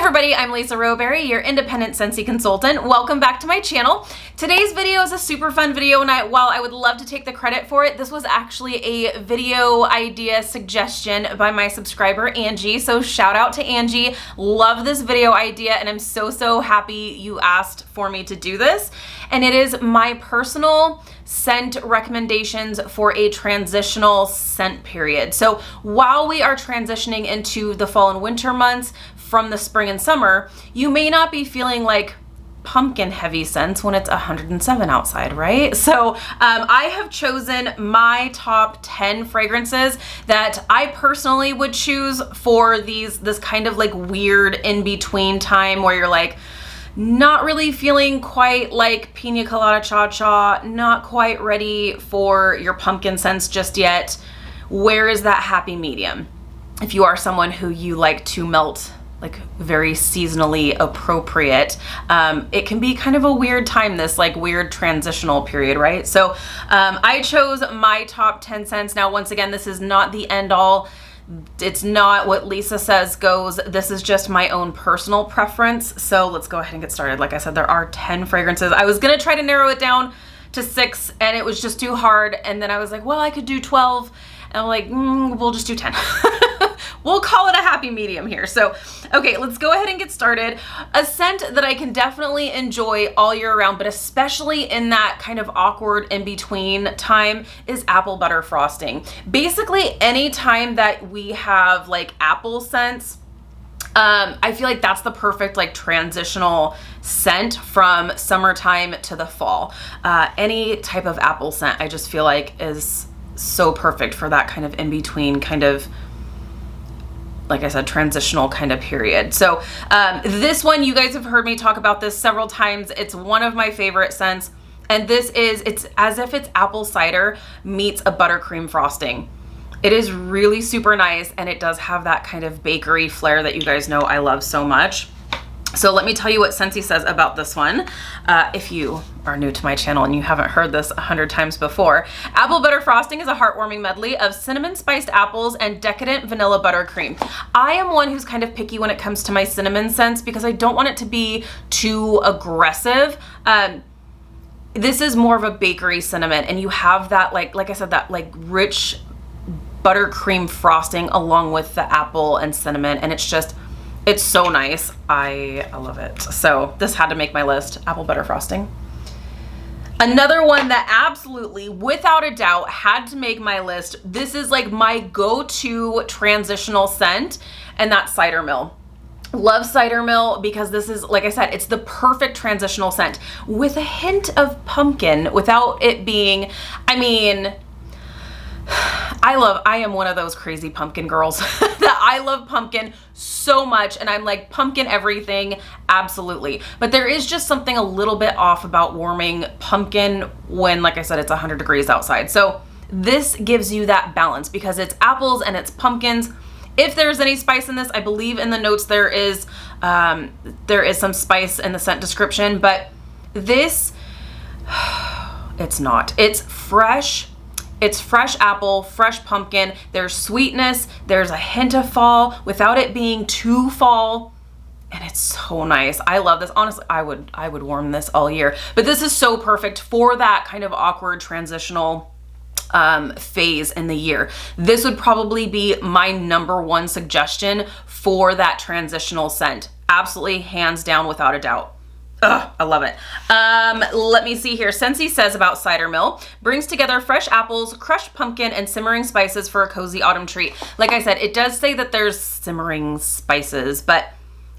everybody, I'm Lisa Roberry, your independent Scentsy consultant. Welcome back to my channel. Today's video is a super fun video, and while I would love to take the credit for it, this was actually a video idea suggestion by my subscriber Angie, so shout out to Angie. Love this video idea, and I'm so happy you asked for me to do this. And it is my personal scent recommendations for a transitional scent period. So while we are transitioning into the fall and winter months from the spring and summer, you may not be feeling like pumpkin heavy scents when it's 107 outside, right? So I have chosen my top 10 fragrances that I personally would choose for this kind of like weird in-between time where you're like, not really feeling quite like pina colada cha-cha, not quite ready for your pumpkin scents just yet. Where is that happy medium? If you are someone who you like to melt like very seasonally appropriate, it can be kind of a weird time, this like weird transitional period, right? So I chose my top 10 scents. Now, once again, this is not the end all. It's not what Lisa says goes. This is just my own personal preference. So let's go ahead and get started. Like I said, there are 10 fragrances. I was gonna try to narrow it down to 6 and it was just too hard. And then I was like, well, I could do 12. And I'm like, we'll just do 10. We'll call it a happy medium here. So, okay, let's go ahead and get started. A scent that I can definitely enjoy all year round, but especially in that kind of awkward in-between time, is apple butter frosting. Basically, any time that we have like apple scents, I feel like that's the perfect like transitional scent from summertime to the fall. Any type of apple scent, I just feel like is so perfect for that kind of in-between kind of, like I said, transitional kind of period. So this one, you guys have heard me talk about this several times. It's one of my favorite scents. And it's as if it's apple cider meets a buttercream frosting. It is really super nice, and it does have that kind of bakery flair that you guys know I love so much. So let me tell you what Scentsy says about this one. If you are new to my channel and you haven't heard this 100 times before, apple butter frosting is a heartwarming medley of cinnamon spiced apples and decadent vanilla buttercream. I am one who's kind of picky when it comes to my cinnamon scents because I don't want it to be too aggressive. This is more of a bakery cinnamon, and you have that like I said, that like rich buttercream frosting along with the apple and cinnamon, and it's so nice. I love it. So this had to make my list, apple butter frosting. Another one that absolutely, without a doubt, had to make my list. This is like my go-to transitional scent, and that's Cider Mill. Love Cider Mill because this is, like I said, it's the perfect transitional scent with a hint of pumpkin without it being, I mean, I am one of those crazy pumpkin girls that I love pumpkin so much, and I'm like pumpkin everything, absolutely. But there is just something a little bit off about warming pumpkin when, like I said, it's 100 degrees outside. So this gives you that balance because it's apples and it's pumpkins. If there's any spice in this, I believe in the notes there is some spice in the scent description, but this, it's not. It's fresh. It's fresh apple, fresh pumpkin. There's sweetness. There's a hint of fall without it being too fall. And it's so nice. I love this. Honestly, I would warm this all year. But this is so perfect for that kind of awkward transitional phase in the year. This would probably be my #1 suggestion for that transitional scent. Absolutely, hands down, without a doubt. Ugh, I love it. Let me see here. Scentsy says about Cider Mill, brings together fresh apples, crushed pumpkin, and simmering spices for a cozy autumn treat. Like I said, it does say that there's simmering spices, but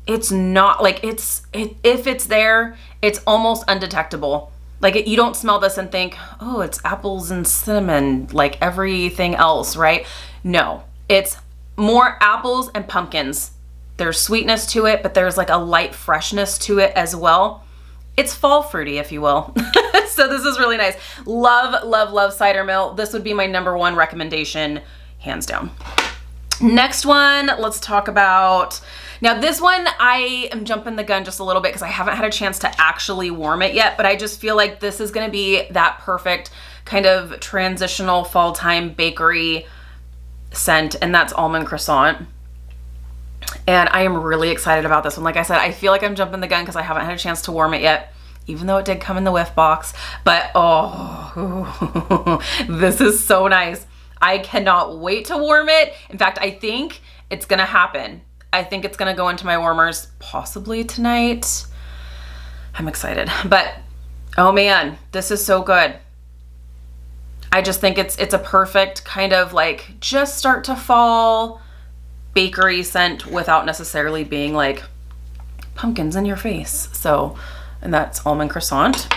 it's not like if it's there, it's almost undetectable. Like you don't smell this and think, oh, it's apples and cinnamon like everything else, right? No, it's more apples and pumpkins. There's sweetness to it, but there's like a light freshness to it as well. It's fall fruity, if you will. So this is really nice. Love Cider Mill. This would be my #1 recommendation, hands down. Next one, let's talk about, now this one I am jumping the gun just a little bit because I haven't had a chance to actually warm it yet, but I just feel like this is gonna be that perfect kind of transitional fall time bakery scent, and that's Almond Croissant. And I am really excited about this one. Like I said, I feel like I'm jumping the gun because I haven't had a chance to warm it yet, even though it did come in the whiff box. But oh, this is so nice. I cannot wait to warm it. In fact, I think it's gonna happen. I think it's gonna go into my warmers possibly tonight. I'm excited, but oh man, this is so good. I just think it's a perfect kind of like just start to fall bakery scent without necessarily being like pumpkins in your face. So, and that's Almond Croissant.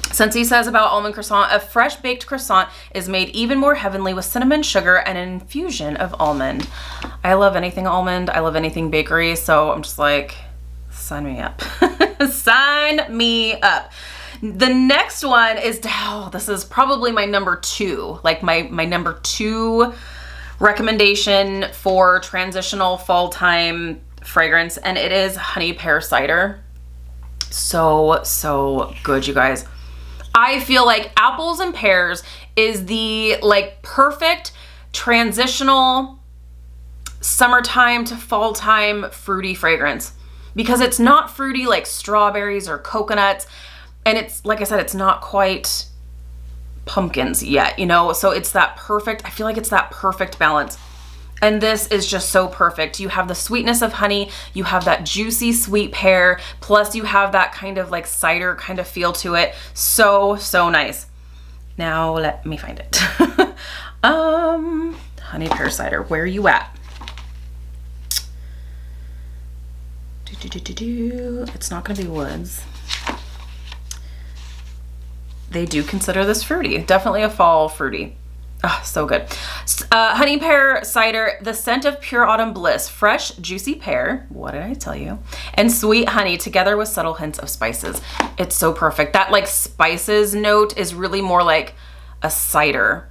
Scentsy says about Almond Croissant, a fresh baked croissant is made even more heavenly with cinnamon, sugar, and an infusion of almond. I love anything almond. I love anything bakery. So I'm just like, sign me up. Sign me up. The next one is, oh, this is probably my number 2, like my number 2 recommendation for transitional fall time fragrance, and it is Honey Pear Cider. So good, you guys. I feel like apples and pears is the like perfect transitional summertime to fall time fruity fragrance, because it's not fruity like strawberries or coconuts, and it's, like I said, it's not quite pumpkins yet, you know, so it's that perfect, I feel like it's that perfect balance. And this is just so perfect. You have the sweetness of honey, you have that juicy sweet pear, plus you have that kind of like cider kind of feel to it. So nice. Now let me find it. Honey Pear Cider, where are you at? It's not gonna be Woods. They do consider this fruity. Definitely a fall fruity. Ah, so good. Honey Pear Cider, the scent of pure autumn bliss, fresh, juicy pear, what did I tell you? And sweet honey together with subtle hints of spices. It's so perfect. That like spices note is really more like a cider.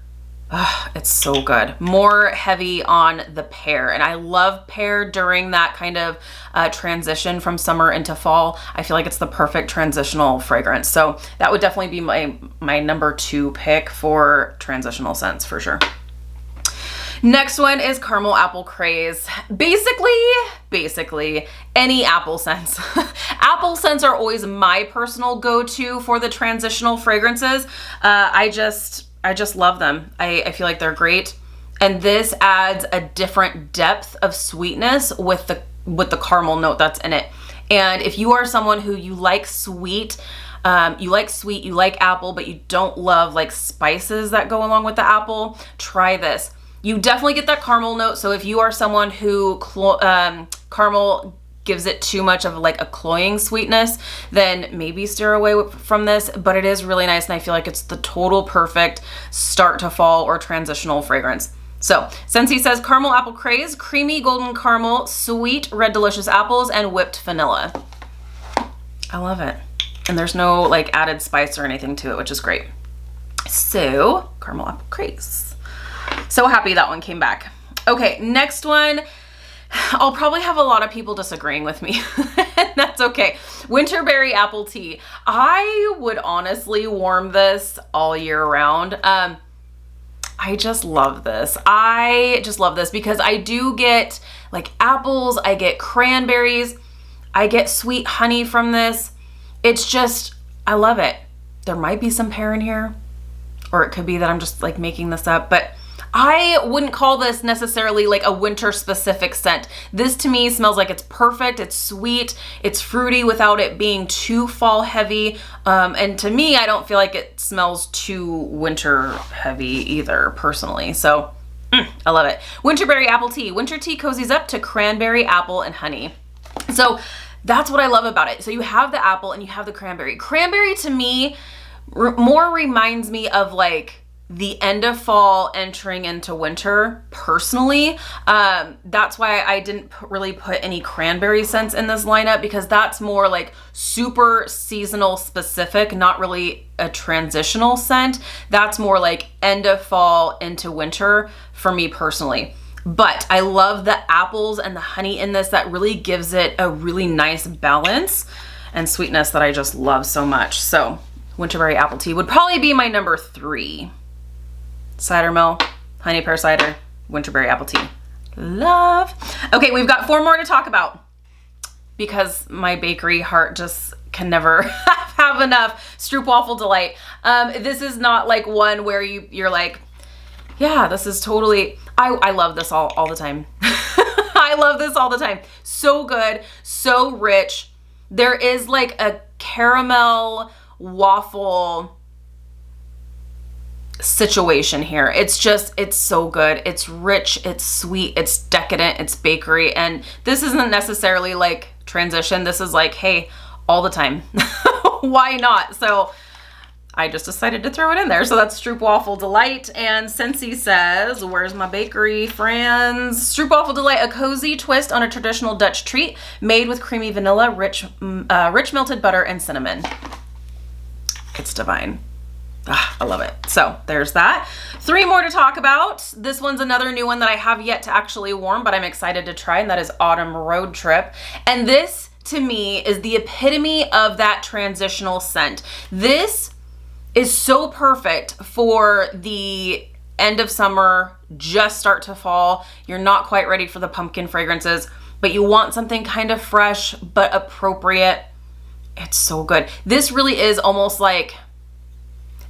It's so good. More heavy on the pear. And I love pear during that kind of transition from summer into fall. I feel like it's the perfect transitional fragrance. So that would definitely be my number 2 pick for transitional scents for sure. Next one is Caramel Apple Craze. Basically any apple scents. Apple scents are always my personal go-to for the transitional fragrances. I just love them. I feel like they're great. And this adds a different depth of sweetness with the caramel note that's in it. And if you are someone who you like sweet, you like apple, but you don't love like spices that go along with the apple, try this. You definitely get that caramel note. So if you are someone who caramel gives it too much of like a cloying sweetness, then maybe steer away from this, but it is really nice, and I feel like it's the total perfect start to fall or transitional fragrance. So Scentsy says Caramel Apple Craze, creamy golden caramel, sweet red delicious apples, and whipped vanilla. I love it. And there's no like added spice or anything to it, which is great. So Caramel Apple Craze. So happy that one came back. Okay, next one. I'll probably have a lot of people disagreeing with me. That's okay. Winterberry Apple Tea. I would honestly warm this all year round. I just love this. I just love this because I do get like apples, I get cranberries, I get sweet honey from this. It's just, I love it. There might be some pear in here, or it could be that I'm just like making this up, but I wouldn't call this necessarily like a winter specific scent. This to me smells like it's perfect, it's sweet, it's fruity without it being too fall heavy. And to me, I don't feel like it smells too winter heavy either personally. So I love it. Winterberry Apple Tea. Winter tea cozies up to cranberry, apple, and honey. So that's what I love about it. So you have the apple and you have the cranberry. Cranberry to me more reminds me of like the end of fall entering into winter personally. That's why I didn't really put any cranberry scents in this lineup, because that's more like super seasonal specific, not really a transitional scent. That's more like end of fall into winter for me personally. But I love the apples and the honey in this. That really gives it a really nice balance and sweetness that I just love so much. So Winterberry Apple Tea would probably be my number 3. Cider Mill, Honey Pear Cider, Winterberry Apple Tea. Love. Okay, we've got 4 more to talk about because my bakery heart just can never have enough. Stroopwafel Delight. This is not like one where you're like, yeah, this is totally, I love this all the time. I love this all the time. So good, so rich. There is like a caramel waffle situation here. It's so good. It's rich, it's sweet, it's decadent, it's bakery. And this isn't necessarily like transition. This is like, hey, all the time. Why not? So I just decided to throw it in there. So that's Stroopwafel Delight. And Scentsy says, where's my bakery friends? Stroopwafel Delight, a cozy twist on a traditional Dutch treat made with creamy vanilla, rich melted butter, and cinnamon. It's divine. I love it. So there's that. 3 more to talk about. This one's another new one that I have yet to actually warm, but I'm excited to try, and that is Autumn Road Trip. And this, to me, is the epitome of that transitional scent. This is so perfect for the end of summer, just start to fall. You're not quite ready for the pumpkin fragrances, but you want something kind of fresh but appropriate. It's so good. This really is almost like,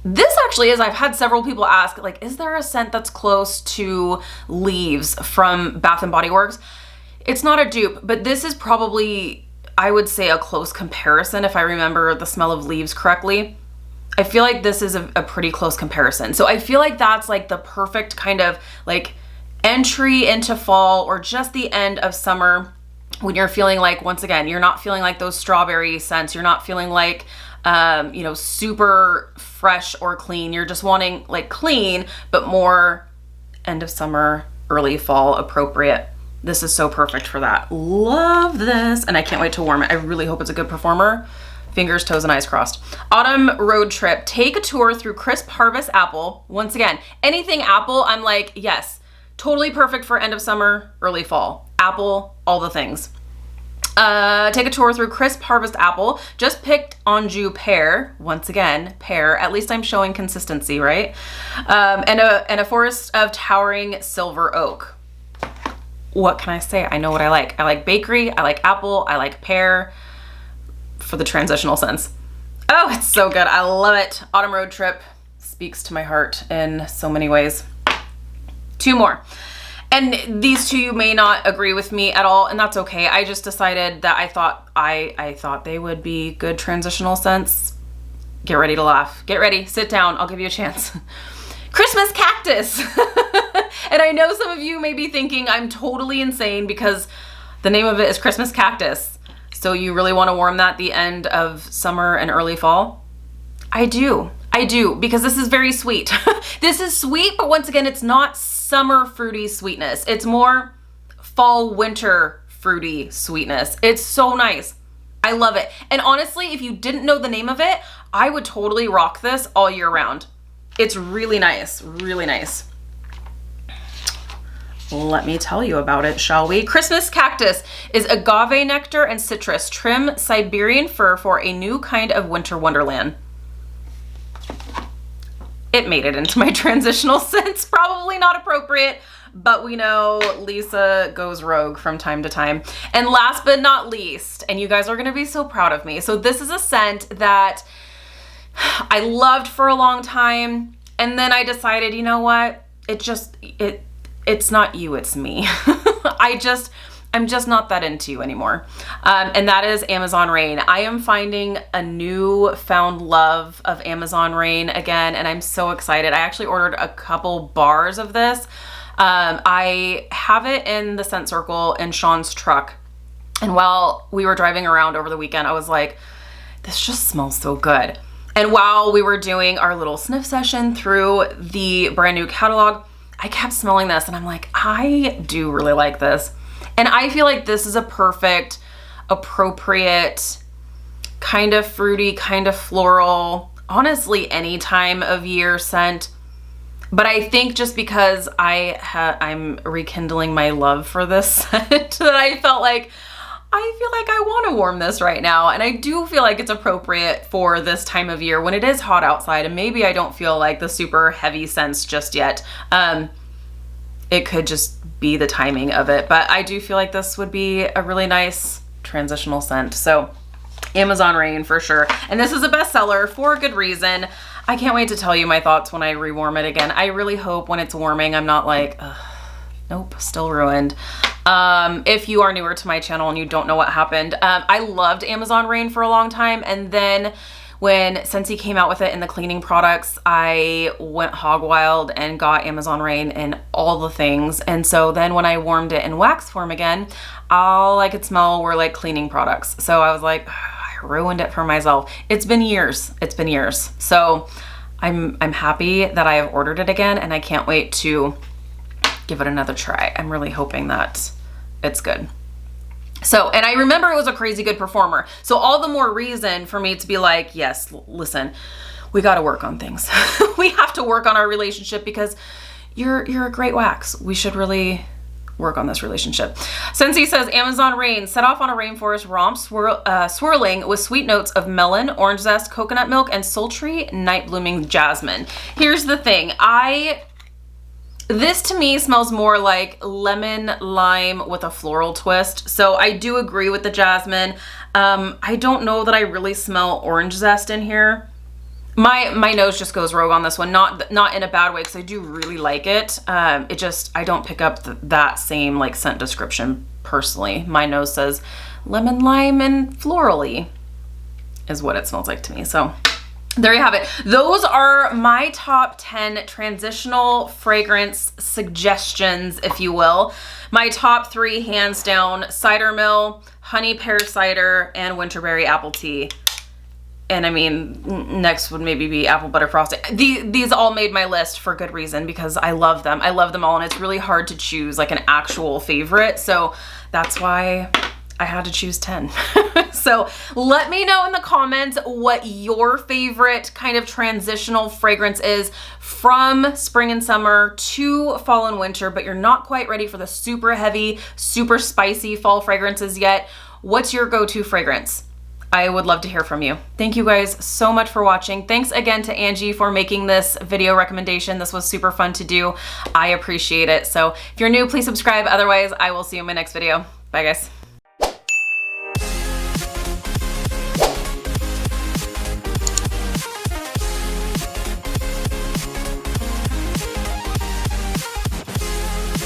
this actually is, I've had several people ask, like, is there a scent that's close to Leaves from Bath & Body Works? It's not a dupe, but this is probably, I would say, a close comparison if I remember the smell of Leaves correctly. I feel like this is a pretty close comparison. So I feel like that's like the perfect kind of like entry into fall or just the end of summer when you're feeling like, once again, you're not feeling like those strawberry scents. You're not feeling like, you know, super fresh or clean. You're just wanting like clean, but more end of summer, early fall appropriate. This is so perfect for that. Love this. And I can't wait to warm it. I really hope it's a good performer. Fingers, toes, and eyes crossed. Autumn Road Trip. Take a tour through crisp harvest apple. Once again, anything apple, I'm like, yes, totally perfect for end of summer, early fall. Apple, all the things. Take a tour through crisp harvest apple. Just picked Anjou pear. Once again, pear. At least I'm showing consistency, right? And a forest of towering silver oak. What can I say? I know what I like. I like bakery. I like apple. I like pear. For the transitional sense. Oh, it's so good. I love it. Autumn Road Trip speaks to my heart in so many ways. 2 more. And these 2 you may not agree with me at all, and that's okay. I just decided that I thought they would be good transitional scents. Get ready to laugh. Get ready. Sit down. I'll give you a chance. Christmas Cactus. And I know some of you may be thinking I'm totally insane because the name of it is Christmas Cactus. So you really want to warm that the end of summer and early fall? I do, because this is very sweet. This is sweet, but once again, it's not summer fruity sweetness. It's more fall, winter fruity sweetness. It's so nice. I love it. And honestly, if you didn't know the name of it, I would totally rock this all year round. It's really nice, really nice. Let me tell you about it, shall we? Christmas Cactus is agave nectar and citrus. Trim Siberian fir for a new kind of winter wonderland. It made it into my transitional sense. Probably not appropriate, but we know Lisa goes rogue from time to time. And last but not least, and you guys are gonna be so proud of me. So this is a scent that I loved for a long time. And then I decided, you know what? It's not you, it's me. I'm just not that into you anymore. And that is Amazon Rain. I am finding a newfound love of Amazon Rain again, and I'm so excited. I actually ordered a couple bars of this. I have it in the scent circle in Sean's truck. And while we were driving around over the weekend, I was like, this just smells so good. And while we were doing our little sniff session through the brand new catalog, I kept smelling this and I'm like, I do really like this. And I feel like this is a perfect, appropriate, kind of fruity, kind of floral, honestly, any time of year scent. But I think just because I'm rekindling my love for this scent that I felt like, I feel like I want to warm this right now. And I do feel like it's appropriate for this time of year when it is hot outside and maybe I don't feel like the super heavy scents just yet. it could just be the timing of it. But I do feel like this would be a really nice transitional scent. So Amazon Rain for sure. And this is a bestseller for a good reason. I can't wait to tell you my thoughts when I rewarm it again. I really hope when it's warming, I'm not like, ugh, nope, still ruined. If you are newer to my channel and you don't know what happened, I loved Amazon Rain for a long time. And then when Scentsy came out with it in the cleaning products, I went hog wild and got Amazon Rain in all the things. And so then when I warmed it in wax form again, all I could smell were like cleaning products. So I was like, I ruined it for myself. It's been years. It's been years. So I'm happy that I have ordered it again, and I can't wait to give it another try. I'm really hoping that it's good. So, and I remember it was a crazy good performer. So all the more reason for me to be like, yes, listen, we got to work on things. We have to work on our relationship because you're a great wax. We should really work on this relationship. Scentsy says, Amazon Rain, set off on a rainforest romp swirling with sweet notes of melon, orange zest, coconut milk, and sultry night blooming jasmine. Here's the thing. This to me smells more like lemon lime with a floral twist. So I do agree with the jasmine. I don't know that I really smell orange zest in here. My nose just goes rogue on this one, not in a bad way, because I do really like it. It just, I don't pick up that same like scent description personally. My nose says lemon lime and florally is what it smells like to me. So there you have it. Those are my top 10 transitional fragrance suggestions, if you will. My top 3, hands down, Cider Mill, Honey Pear Cider, and Winterberry Apple Tea. And I mean, next would maybe be Apple Butter Frosting. These all made my list for good reason, because I love them. I love them all, and it's really hard to choose like an actual favorite. So that's why I had to choose 10. So let me know in the comments what your favorite kind of transitional fragrance is from spring and summer to fall and winter, but you're not quite ready for the super heavy, super spicy fall fragrances yet. What's your go-to fragrance? I would love to hear from you. Thank you guys so much for watching. Thanks again to Angie for making this video recommendation. This was super fun to do. I appreciate it. So if you're new, please subscribe. Otherwise, I will see you in my next video. Bye guys.